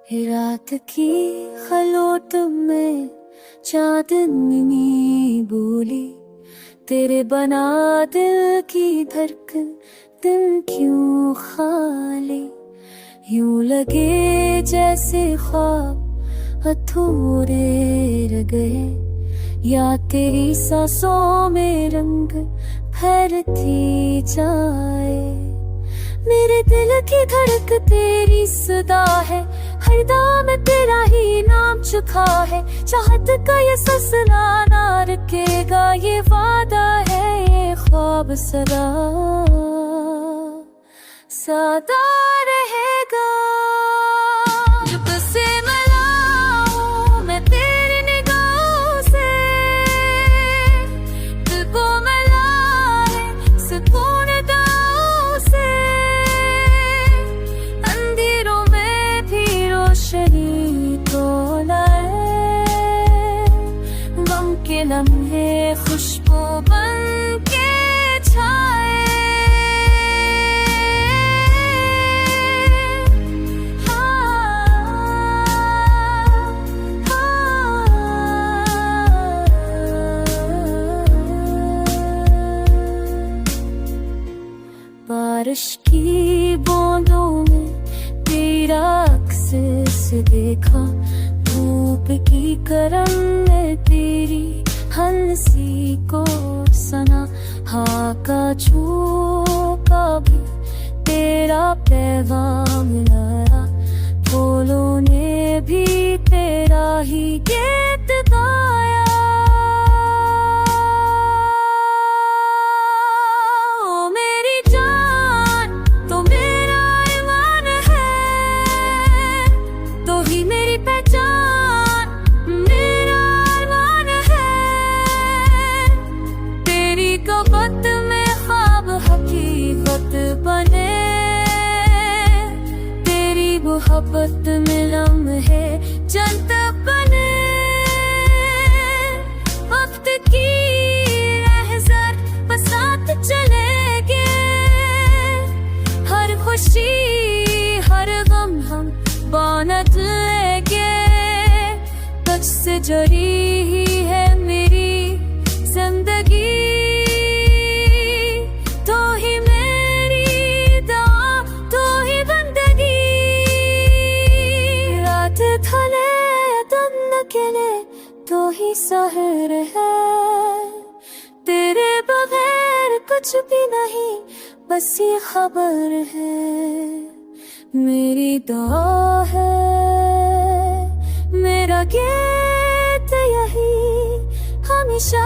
रात की खलोट में चांदनी बोली, तेरे बना दिल की धड़कन दिल क्यों खाली। यूं लगे जैसे ख्वाब अधूरे रह गए, या तेरी सांसों में रंग फैलती जाए। मेरे दिल की धड़क तेरी सदा है, हर दाम में तेरा ही नाम चुका है। चाहत का ये सिलसिला ना रुकेगा, ये वादा है ये ख्वाब सदा सदा रहेगा। जब से मिला हूँ मैं तेरी निगाहों से, दिल को मिला है सुकून दाओं से। अंधेरों में भी रोशनी तो लाए, गम के लम्हे खुशबू बन के छाए। बारिश की बूंदों में तेरा अक्स देखा, धूप की करन में तेरी हंसी को सना। हाँ का झोंका भी तेरा पैगाम लाया, फूलों ने भी तेरा ही गीत गाया। मोहब्बत में लम्हे जन्नत बने, वक्त की लहज़त बसात चलेंगे। हर खुशी हर गम हम बांट लेंगे, तुझसे जुड़ी ही है मेरी जिंदगी। तो ही सहर है, तेरे बगैर कुछ भी नहीं, बस ये खबर है। मेरी दुआ है मेरा गीत यही हमेशा